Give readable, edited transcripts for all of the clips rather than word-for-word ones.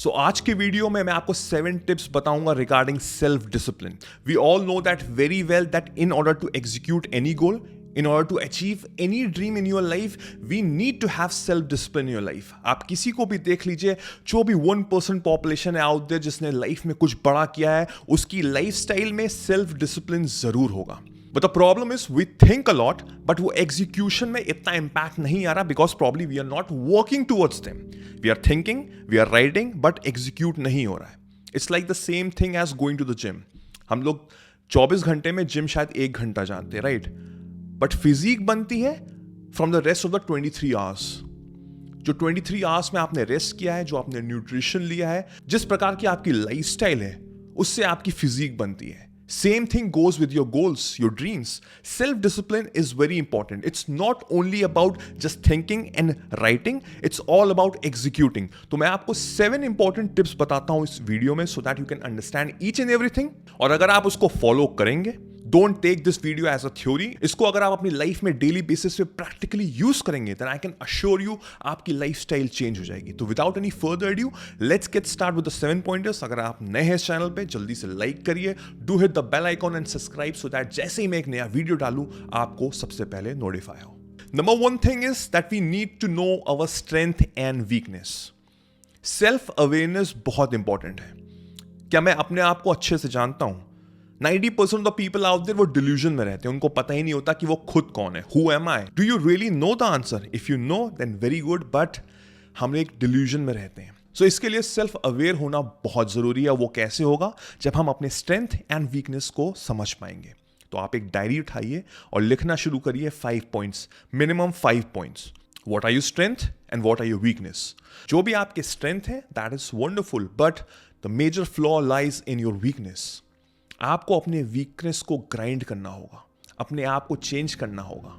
सो आज की वीडियो में मैं आपको 7 टिप्स बताऊंगा regarding self discipline. We all know that very well that in order to execute any goal, in order to achieve any dream in your life, we need to have self discipline in your life. आप किसी को भी देख लीजिए, जो भी 1% population है out there जिसने लाइफ में कुछ बड़ा किया है, उसकी लाइफस्टाइल में सेल्फ डिसिप्लिन जरूर होगा. But the problem is we think a lot, but वो execution में इतना impact नहीं आ रहा because probably we are not working towards them. We are thinking, we are writing, but execute नहीं हो रहा है. It's like the same thing as going to the gym. हम लोग 24 घंटे में जिम शायद 1 घंटा जानते हैं, राइट? बट फिजिक बनती है from the rest of the 23 hours. जो 23 आवर्स में आपने रेस्ट किया है, जो आपने न्यूट्रिशन लिया है, जिस प्रकार की आपकी लाइफस्टाइल है, उससे आपकी फिजिक बनती है. Same thing goes with your goals, your dreams. Self-discipline is very important. It's not only about just thinking and writing, it's all about executing. तो मैं आपको 7 important tips बताता हूँ इस वीडियो में so that you can understand each and everything. और अगर आप उसको फॉलो करेंगे, don't take this video as a theory. इसको अगर आप अपनी लाइफ में डेली बेसिस पे प्रैक्टिकली यूज करेंगे, then I can assure you आपकी लाइफस्टाइल चेंज हो जाएगी. तो without any further due, let's get start with the 7 pointers. अगर आप नए हैं इस चैनल पे, जल्दी से लाइक करिए, do hit the bell icon and subscribe so that जैसे ही मैं एक नया वीडियो डालूं, आपको सबसे पहले नोटिफाई हो. Number 1 thing is that we need to know our strength and weakness. Self awareness बहुत इंपॉर्टेंट है. क्या मैं अपने आप को अच्छे से जानता हूं? 90% of the people out there वो डिल्यूजन में रहते हैं. उनको पता ही नहीं होता कि वो खुद कौन है. Who am I? Do you really know the answer? If you know then very good, but हम एक डिल्यूजन में रहते हैं. सो इसके लिए सेल्फ अवेयर होना बहुत जरूरी है. वो कैसे होगा? जब हम अपने स्ट्रेंथ एंड वीकनेस को समझ पाएंगे. तो आप एक डायरी उठाइए और लिखना शुरू करिए 5 points, minimum 5 points. What are your strength and what are your weakness? जो भी आपके स्ट्रेंथ है, that is wonderful, but the major flaw lies in your weakness. आपको अपने वीकनेस को ग्राइंड करना होगा, अपने आप को चेंज करना होगा,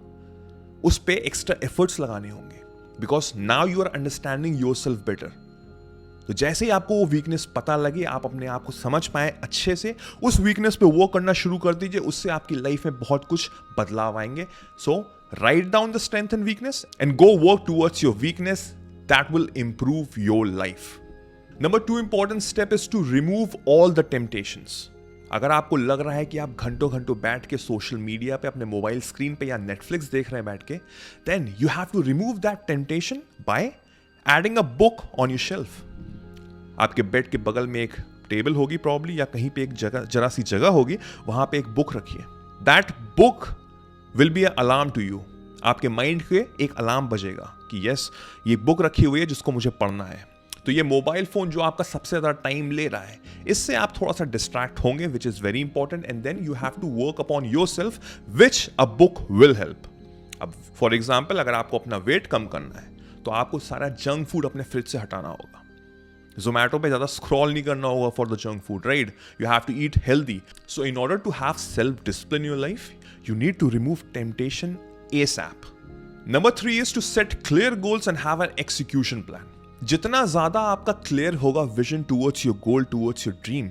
उस पे एक्स्ट्रा एफर्ट्स लगाने होंगे, because now you are understanding yourself better. तो जैसे ही आपको वो वीकनेस पता लगे, आप अपने आप को समझ पाए अच्छे से, उस वीकनेस पे वर्क करना शुरू कर दीजिए. उससे आपकी लाइफ में बहुत कुछ बदलाव आएंगे. So write down the strength and weakness and go work towards your weakness. That will improve your life. Number 2 important step is to remove all the temptations. अगर आपको लग रहा है कि आप घंटों घंटों बैठ के सोशल मीडिया पे, अपने मोबाइल स्क्रीन पे या नेटफ्लिक्स देख रहे हैं बैठ के, then you have to remove that temptation by adding a book on your shelf. आपके बेड के बगल में एक टेबल होगी प्रॉब्ली, या कहीं पे एक जगह, जरा सी जगह होगी, वहां पे एक बुक रखिए. That book will be a alarm to you. आपके माइंड के एक अलार्म बजेगा कि यस, ये बुक रखी हुई है जिसको मुझे पढ़ना है. तो ये मोबाइल फोन जो आपका सबसे ज्यादा टाइम ले रहा है, इससे आप थोड़ा सा डिस्ट्रैक्ट होंगे, which is very important. And then you have to work upon yourself, which a book will help. अब फॉर एग्जाम्पल, अगर आपको अपना वेट कम करना है, तो आपको सारा जंक फूड अपने फ्रिज से हटाना होगा. जोमैटो पे ज्यादा स्क्रॉल नहीं करना होगा for the junk food, right? You have to eat healthy. So in order to have self discipline in your life, you need to remove temptation ASAP. Number 3 is to set clear goals and have an execution plan. जितना ज्यादा आपका clear होगा vision towards your goal, towards your dream,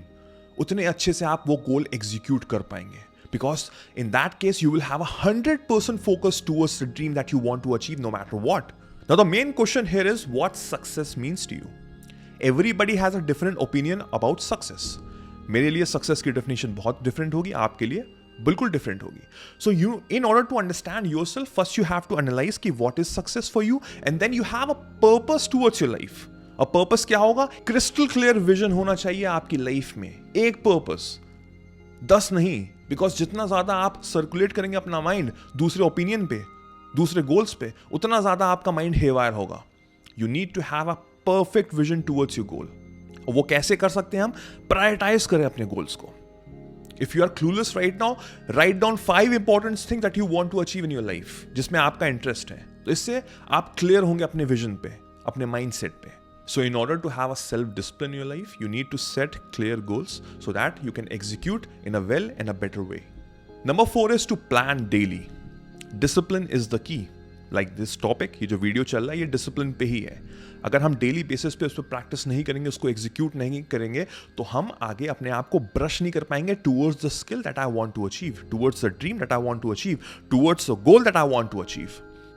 उतने अच्छे से आप वो goal execute कर पाएंगे. Because in that case you will have 100% focus towards the dream that you want to achieve no matter what. Now the main question here is what success means to you. Everybody has a different opinion about success. मेरे लिए success की definition बहुत different होगी, आपके लिए बिल्कुल different होगी. So you, in order to understand yourself, first you have to analyse कि what is success for you, and then you have a purpose towards your life. A purpose क्या होगा? Crystal clear vision होना चाहिए आपकी life में. एक purpose, 10 नहीं. Because जितना ज्यादा आप सर्कुलेट करेंगे अपना माइंड दूसरे ओपिनियन पे, दूसरे गोल्स पे, उतना ज्यादा आपका माइंड हेवायर होगा. You need to have a perfect vision towards your goal. और वो कैसे कर सकते हैं हम? प्रायोरिटाइज करें अपने गोल्स को. If you are clueless right now, write down 5 important things that you want to achieve in your life, जिसमें आपका इंटरेस्ट है. तो इससे आप क्लियर होंगे अपने विजन पे, अपने माइंडसेट पे. So in order to have a self-discipline in your life, you need to set clear goals so that you can execute in a well and a better way. Number 4 is to plan daily. Discipline is the key. Like this topic, ये जो video चल रहा है, ये discipline पे ही है. अगर हम डेली बेसिस पे उस पर प्रैक्टिस नहीं करेंगे, उसको एग्जीक्यूट नहीं करेंगे, तो हम आगे अपने आप को ब्रश नहीं कर पाएंगे towards the skill that I want to achieve, towards the dream that I want to achieve, towards the goal that I want to achieve.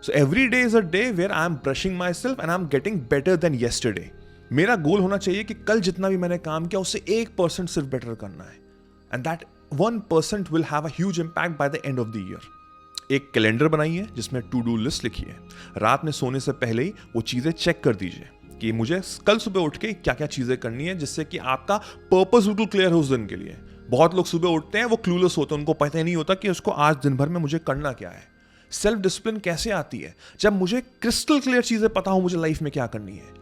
So every day is a day where I am brushing myself and I am getting better than yesterday. मेरा गोल होना चाहिए कि कल जितना भी मैंने काम किया उससे 1% सिर्फ बेटर करना है, and that 1% will have a huge impact by the end of the year. एक कैलेंडर बनाइए जिसमें टू डू लिस्ट लिखिए। रात में सोने से पहले ही वो चीजें चेक कर दीजिए कि मुझे कल सुबह उठ के क्या क्या चीजें करनी है, जिससे कि आपका पर्पस बिल्कुल क्लियर हो उस दिन के लिए। बहुत लोग सुबह उठते हैं, वो क्लूलेस होते हैं, उनको पता ही नहीं होता कि उसको आज दिन भर में मुझे करना क्या है। सेल्फ डिसिप्लिन कैसे आती है? जब मुझे क्रिस्टल क्लियर चीजें पता हो मुझे लाइफ में क्या करनी है।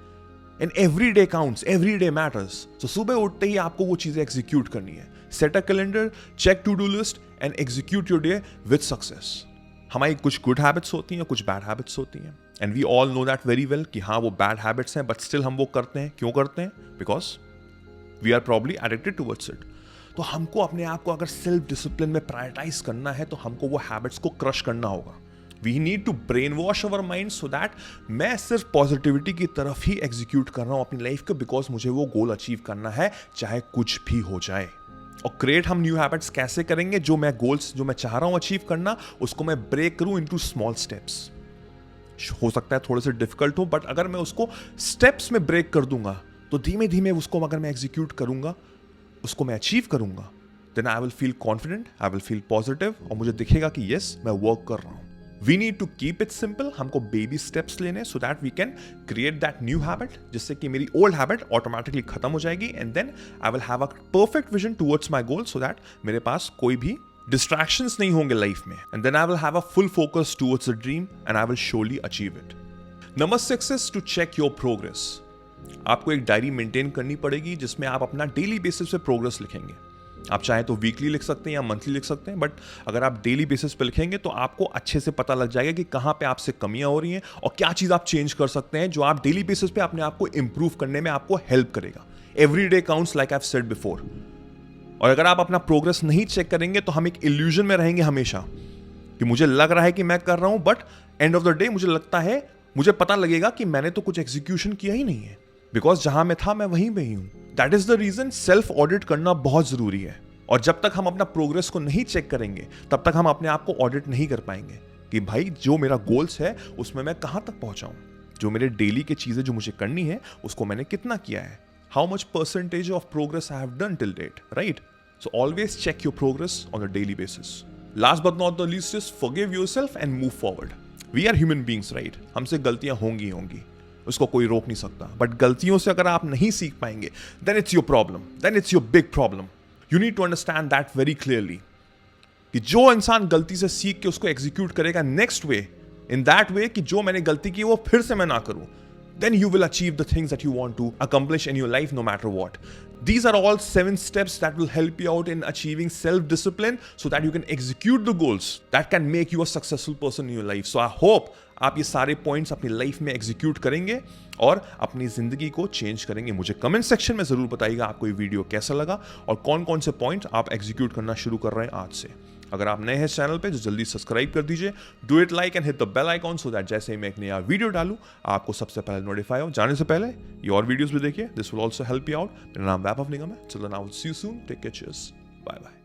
And every day counts, every day matters. तो सुबह उठते ही आपको वो चीजें एग्जीक्यूट करनी है। Set a calendar, check to do list and execute your day with success. हमारी कुछ गुड हैबिट्स होती हैं, कुछ बैड हैबिट्स होती हैं, and we all know that very well कि हाँ वो बैड हैबिट्स हैं, बट स्टिल हम वो करते हैं। क्यों करते हैं? Because we are probably addicted towards it. तो हमको अपने आप को अगर सेल्फ डिसिप्लिन में प्रायोरिटाइज करना है तो हमको वो हैबिट्स को क्रश करना होगा। We need to brain wash our mind so that मैं सिर्फ पॉजिटिविटी की तरफ ही एग्जीक्यूट कर रहा हूं अपनी लाइफ को, बिकॉज मुझे वो गोल अचीव करना है चाहे कुछ भी हो जाए। और क्रिएट हम न्यू हैबिट्स कैसे करेंगे? जो मैं गोल्स जो मैं चाह रहा हूं अचीव करना, उसको मैं ब्रेक करूं इनटू स्मॉल स्टेप्स। हो सकता है थोड़े से डिफिकल्ट हो, बट अगर मैं उसको स्टेप्स में ब्रेक कर दूंगा तो धीमे धीमे उसको अगर मैं एग्जीक्यूट करूंगा, उसको मैं अचीव करूंगा, then I will feel confident, I will feel positive, और मुझे दिखेगा कि यस मैं वर्क कर रहा हूं। We need to keep it simple. हमको बेबी स्टेप्स लेने so that we can create that new habit, जिससे कि मेरी ओल्ड हैबिट ऑटोमेटिकली खत्म हो जाएगी, and then I will have a perfect vision towards my goal, so that मेरे पास कोई भी डिस्ट्रैक्शंस नहीं होंगे लाइफ में, and then I will have a full focus towards a dream and I will surely achieve it. Number 6 is to check your progress. आपको एक diary maintain करनी पड़ेगी जिसमें आप अपना डेली बेसिस पे प्रोग्रेस लिखेंगे। आप चाहे तो वीकली लिख सकते हैं या मंथली लिख सकते हैं, बट अगर आप डेली बेसिस पे लिखेंगे तो आपको अच्छे से पता लग जाएगा कि कहां पे आपसे कमियां हो रही हैं और क्या चीज आप चेंज कर सकते हैं जो आप डेली बेसिस पे अपने आप को इंप्रूव करने में आपको हेल्प करेगा। Every day counts, like I have said before. और अगर आप अपना प्रोग्रेस नहीं चेक करेंगे तो हम एक इल्यूजन में रहेंगे हमेशा कि मुझे लग रहा है कि मैं कर रहा हूं, but end of the day मुझे लगता है, मुझे पता लगेगा कि मैंने तो कुछ एग्जीक्यूशन किया ही नहीं है, बिकॉज जहां मैं था मैं वहीं पे ही हूं। That is the reason self audit करना बहुत जरूरी है। और जब तक हम अपना प्रोग्रेस को नहीं चेक करेंगे तब तक हम अपने आप को ऑडिट नहीं कर पाएंगे कि भाई जो मेरा गोल्स है उसमें मैं कहां तक पहुंचा हूं, जो मेरे डेली की चीजें जो मुझे करनी है उसको मैंने कितना किया है, how much percentage of progress I have done till date, right? So always check your progress on a daily basis. Last but not the least is forgive yourself and move forward. We are human beings, right? हमसे गलतियां होंगी, उसको कोई रोक नहीं सकता, but गलतियों से अगर आप नहीं सीख पाएंगे then it's your problem, then it's your big problem. You need to understand that very clearly कि जो इंसान गलती से सीख के उसको एग्जीक्यूट करेगा next way, in that way कि जो मैंने गलती की वो फिर से मैं ना करूं, then you will achieve the things that you want to accomplish in your life no matter what. These are all 7 steps that will help you out in achieving self-discipline so that you can execute the goals that can make you a successful person in your life. So I hope आप ये सारे points अपनी life में execute करेंगे और अपनी जिंदगी को चेंज करेंगे। मुझे कमेंट सेक्शन में जरूर बताइएगा आपको ये वीडियो कैसा लगा और कौन कौन से पॉइंट आप एग्जीक्यूट करना शुरू कर रहे हैं आज से। अगर आप नए हैं इस चैनल पे तो जल्दी सब्सक्राइब कर दीजिए, do it like and hit the bell icon so that जैसे ही मैं एक नया वीडियो डालूं आपको सबसे पहले नोटिफाई हो। जाने से पहले ये और वीडियोस भी देखिए, this will also help you out. मेरा नाम वैभव निगम है। चलो now see you soon, take care, cheers, bye bye.